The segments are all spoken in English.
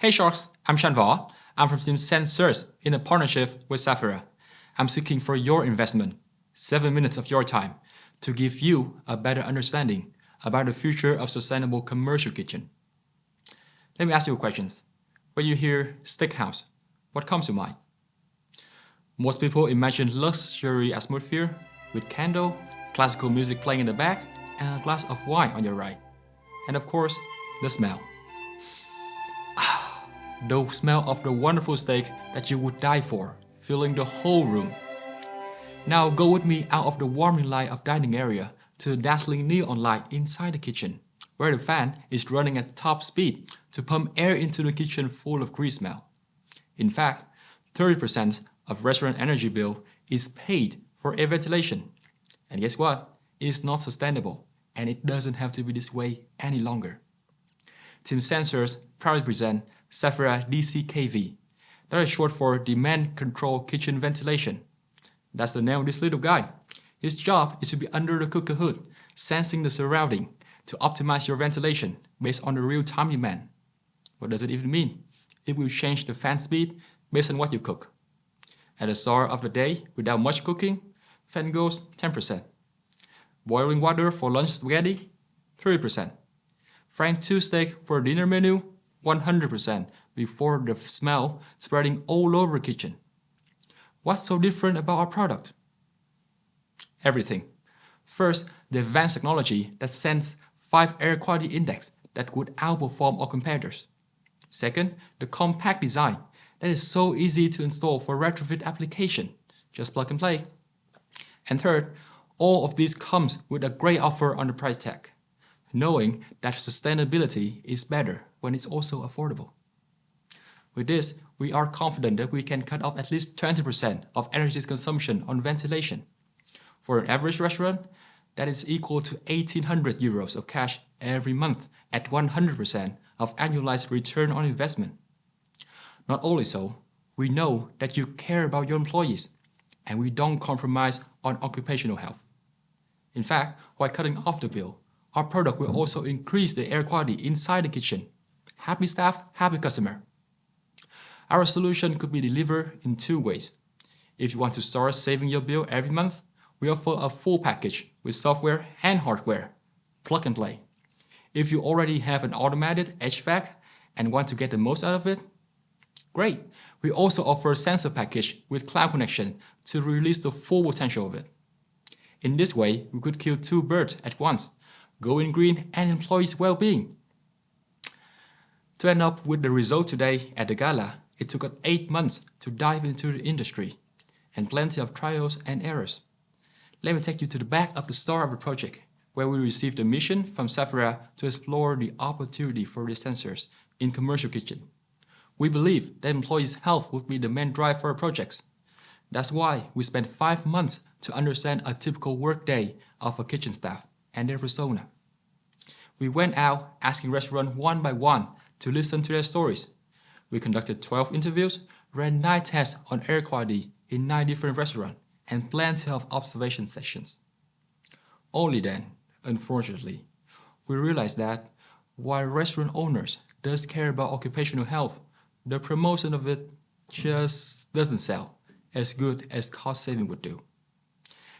Hey Sharks, I'm Shanvar. I'm from Team Sensors in a partnership with Sapphira. I'm seeking for your investment, 7 minutes of your time, to give you a better understanding about the future of sustainable commercial kitchen. Let me ask you questions. When you hear steakhouse, what comes to mind? Most people imagine luxury atmosphere with candle, classical music playing in the back, and a glass of wine on your right. And of course, the smell. The smell of the wonderful steak that you would die for, filling the whole room. Now go with me out of the warming light of dining area to the dazzling neon light inside the kitchen, where the fan is running at top speed to pump air into the kitchen full of grease smell. In fact, 30% of restaurant energy bill is paid for air ventilation. And guess what? It's not sustainable, and it doesn't have to be this way any longer. Team Sensors proudly present Sapphira DCKV. That is short for Demand Control Kitchen Ventilation. That's the name of this little guy. His job is to be under the cooker hood, sensing the surrounding to optimize your ventilation based on the real-time demand. What does it even mean? It will change the fan speed based on what you cook. At the start of the day, without much cooking, fan goes 10%. Boiling water for lunch spaghetti, 30%. Frying 2 steak for a dinner menu, 100% before the smell spreading all over the kitchen. What's so different about our product? Everything. First, the advanced technology that sends 5 air quality index that would outperform our competitors. Second, the compact design that is so easy to install for retrofit application. Just plug and play. And third, all of this comes with a great offer on the price tag, knowing that sustainability is better when it's also affordable. With this, we are confident that we can cut off at least 20% of energy consumption on ventilation. For an average restaurant, that is equal to 1,800 euros of cash every month at 100% of annualized return on investment. Not only so, we know that you care about your employees, and we don't compromise on occupational health. In fact, while cutting off the bill, our product will also increase the air quality inside the kitchen. Happy staff, happy customer. Our solution could be delivered in 2 ways. If you want to start saving your bill every month, we offer a full package with software and hardware. Plug and play. If you already have an automated HVAC and want to get the most out of it, great. We also offer a sensor package with cloud connection to release the full potential of it. In this way, we could kill 2 birds at once, going green and employees' well-being. To end up with the result today at the gala, it took us 8 months to dive into the industry and plenty of trials and errors. Let me take you to the back of the start of the project, where we received a mission from Sapphira to explore the opportunity for these sensors in commercial kitchen. We believe that employees' health would be the main drive for our projects. That's why we spent 5 months to understand a typical workday of a kitchen staff and their persona. We went out asking restaurants one by one to listen to their stories. We conducted 12 interviews, ran 9 tests on air quality in 9 different restaurants, and plenty of observation sessions. Only then, unfortunately, we realized that while restaurant owners does care about occupational health, the promotion of it just doesn't sell as good as cost saving would do.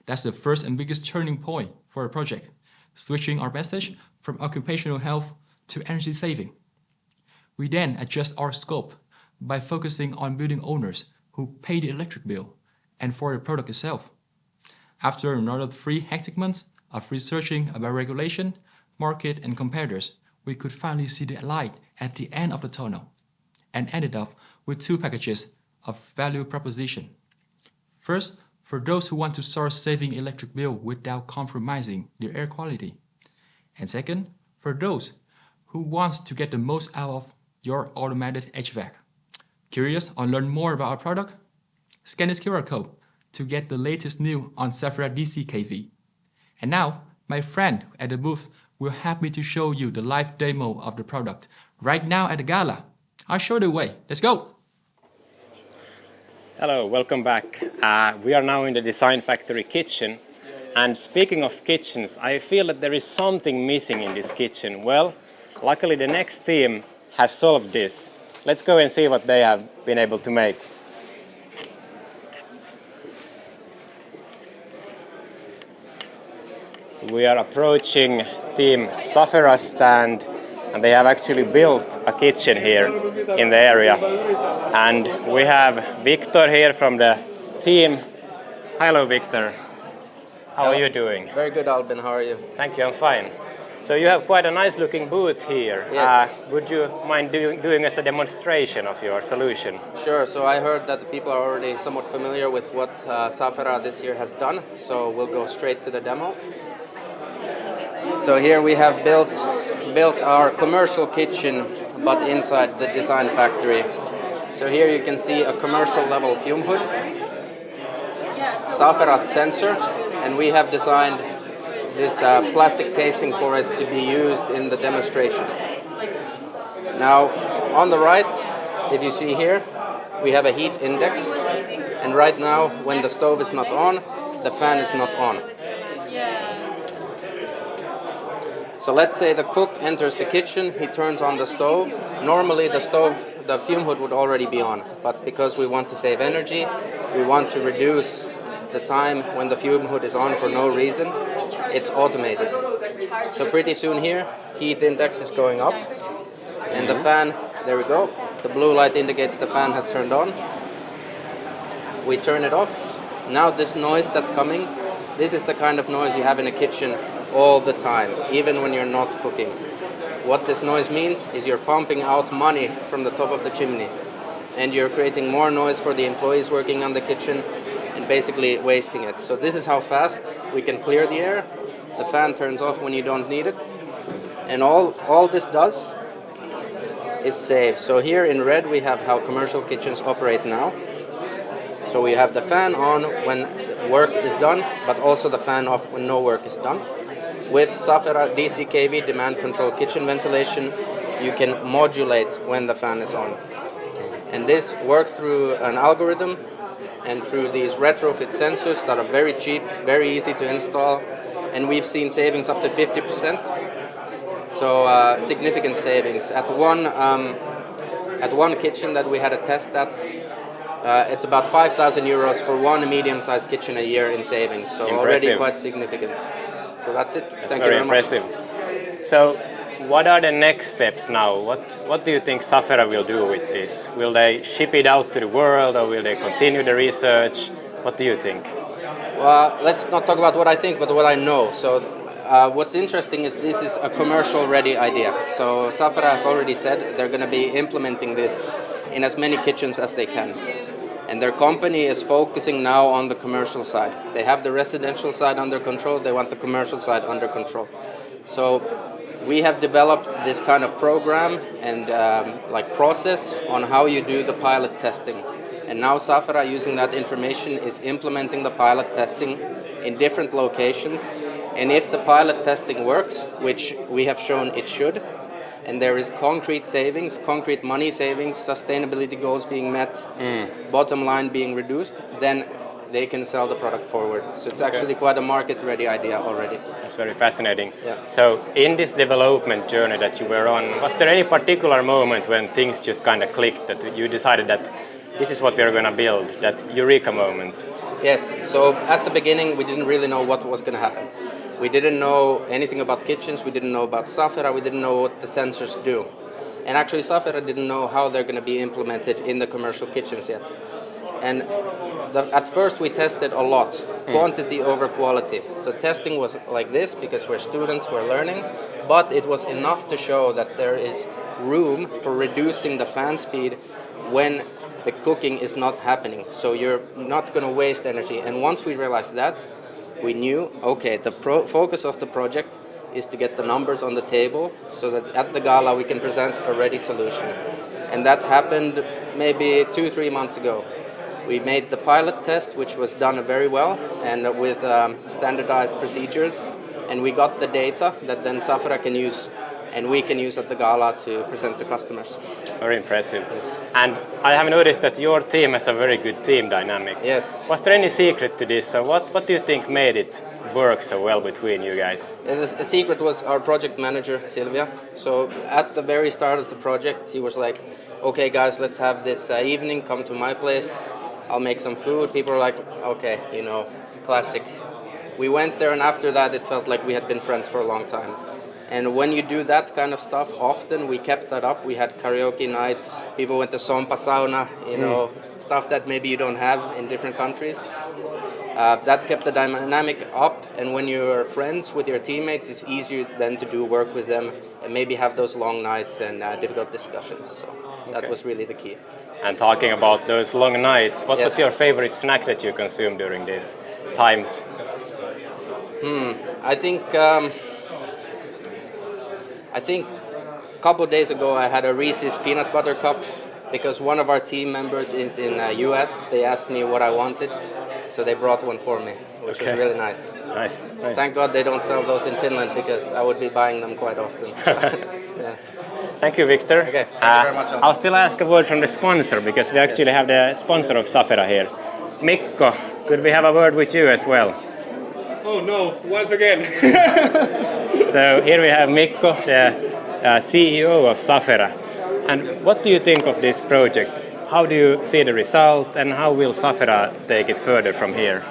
That's the first and biggest turning point for our project, switching our message from occupational health to energy saving. We then adjust our scope by focusing on building owners who pay the electric bill and for the product itself. After another 3 hectic months of researching about regulation, market, and competitors, we could finally see the light at the end of the tunnel and ended up with 2 packages of value proposition. First, for those who want to start saving electric bill without compromising their air quality. And second, for those who want to get the most out of your automated HVAC. Curious or learn more about our product? Scan this QR code to get the latest news on Sapphira DCKV. And now, my friend at the booth will help me to show you the live demo of the product right now at the gala. I'll show the way. Let's go! Hello, welcome back. We are now in the Design Factory kitchen. And speaking of kitchens, I feel that there is something missing in this kitchen. Well, luckily the next team has solved this. let's go and see what they have been able to make. So we are approaching Team Safera's stand, and they have actually built a kitchen here in the area. And we have Victor here from the team. Hello, Victor. How are you doing? Very good, Albin. How are you? Thank you, I'm fine. So you have quite a nice looking booth here. Yes. Would you mind doing us a demonstration of your solution? Sure. So I heard that the people are already somewhat familiar with what Safera this year has done. So we'll go straight to the demo. So here we have built our commercial kitchen, but inside the design factory. So here you can see a commercial level fume hood, Safera's sensor, and we have designed this plastic casing for it to be used in the demonstration. Now, on the right, if you see here, we have a heat index, and right now, when the stove is not on, the fan is not on. So let's say the cook enters the kitchen, he turns on the stove. Normally the fume hood would already be on, but because we want to save energy, we want to reduce the time when the fume hood is on for no reason. It's automated. So pretty soon here, heat index is going up, and the fan, there we go. The blue light indicates the fan has turned on. We turn it off. Now this noise that's coming, this is the kind of noise you have in a kitchen all the time, even when you're not cooking. What this noise means is you're pumping out money from the top of the chimney, and you're creating more noise for the employees working on the kitchen and basically wasting it. So this is how fast we can clear the air. The fan turns off when you don't need it, and all this does is save. So here in red we have how commercial kitchens operate now. So we have the fan on when work is done, but also the fan off when no work is done. With Safera DC kV demand control kitchen ventilation, you can modulate when the fan is on. And this works through an algorithm and through these retrofit sensors that are very cheap, very easy to install, and we've seen savings up to 50%. So significant savings. At one kitchen that we had a test at, it's about 5,000 euros for one medium-sized kitchen a year in savings. So Impressive. Already quite significant. So that's it. Thank you very impressive. much. So what are the next steps now? What do you think Safera will do with this? Will they ship it out to the world, or will they continue the research? What do you think? Well, let's not talk about what I think, but what I know. So what's interesting is this is a commercial-ready idea. So Safera has already said they're going to be implementing this in as many kitchens as they can. And their company is focusing now on the commercial side. They have the residential side under control, they want the commercial side under control. So we have developed this kind of program and process on how you do the pilot testing. And now Safera, using that information, is implementing the pilot testing in different locations. And if the pilot testing works, which we have shown it should, and there is concrete savings, concrete money savings, sustainability goals being met, bottom line being reduced, then they can sell the product forward. So it's actually quite a market-ready idea already. That's very fascinating. Yeah. So in this development journey that you were on, was there any particular moment when things just kind of clicked, that you decided that this is what we're going to build, that eureka moment? Yes, so at the beginning we didn't really know what was going to happen. We didn't know anything about kitchens, we didn't know about Safera, we didn't know what the sensors do. And actually Safera didn't know how they're going to be implemented in the commercial kitchens yet. And at first we tested a lot, quantity over quality. So testing was like this because we're students, we're learning, but it was enough to show that there is room for reducing the fan speed when the cooking is not happening. So you're not going to waste energy. And once we realized that, we knew, okay, the focus of the project is to get the numbers on the table so that at the gala we can present a ready solution. And that happened maybe 2-3 months ago. We made the pilot test, which was done very well and with standardized procedures, and we got the data that then Safera can use and we can use at the gala to present to customers. Very impressive. Yes. And I have noticed that your team has a very good team dynamic. Yes. Was there any secret to this? So what do you think made it work so well between you guys? The secret was our project manager, Silvia. So at the very start of the project, he was like, okay guys, let's have this evening, come to my place, I'll make some food. People were like, okay, you know, classic. We went there, and after that it felt like we had been friends for a long time. And when you do that kind of stuff often, we kept that up. We had karaoke nights, people went to Sompa sauna, you know, stuff that maybe you don't have in different countries. That kept the dynamic up, and when you're friends with your teammates, it's easier then to do work with them and maybe have those long nights and difficult discussions. So that was really the key. And talking about those long nights, what Yes. was your favorite snack that you consumed during these times? I think a couple of days ago I had a Reese's peanut butter cup because one of our team members is in US. They asked me what I wanted, so they brought one for me, which was really nice. Nice. Thank God they don't sell those in Finland because I would be buying them quite often. So, yeah. Thank you, Victor. Okay, thank you very much, Alma. I'll still ask a word from the sponsor because we actually have the sponsor of Safera here. Mikko, could we have a word with you as well? Oh no, once again. So here we have Mikko, the CEO of Safera. And what do you think of this project? How do you see the result, and how will Safera take it further from here?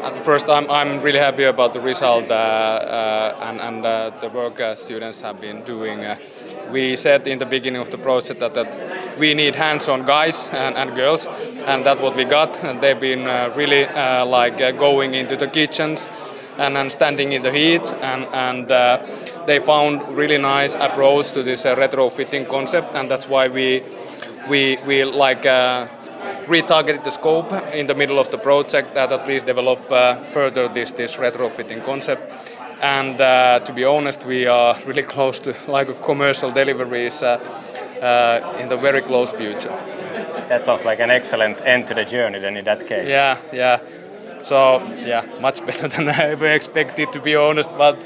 At first, I'm really happy about the result and the work students have been doing. We said in the beginning of the project that we need hands-on guys and girls, and that's what we got. And they've been really going into the kitchens and standing in the heat, and they found really nice approach to this retrofitting concept, and that's why we retargeted the scope in the middle of the project that at least develop further this retrofitting concept. And to be honest, we are really close to commercial deliveries in the very close future. That sounds like an excellent end to the journey then in that case. Yeah. So yeah, much better than I ever expected, to be honest, but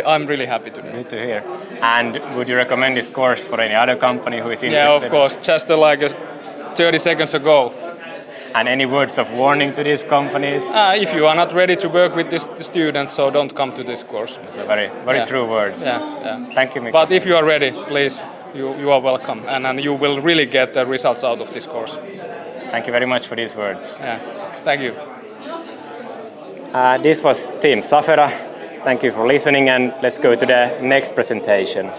I'm really happy today. Good to hear. And would you recommend this course for any other company who is interested? Yeah, of course. Just 30 seconds ago. And any words of warning to these companies? If you are not ready to work with the students, so don't come to this course. So very true words. Yeah. Thank you, Mikko. But if you are ready, please, you are welcome, and you will really get the results out of this course. Thank you very much for these words. Yeah. Thank you. This was Team Safera. Thank you for listening, and let's go to the next presentation.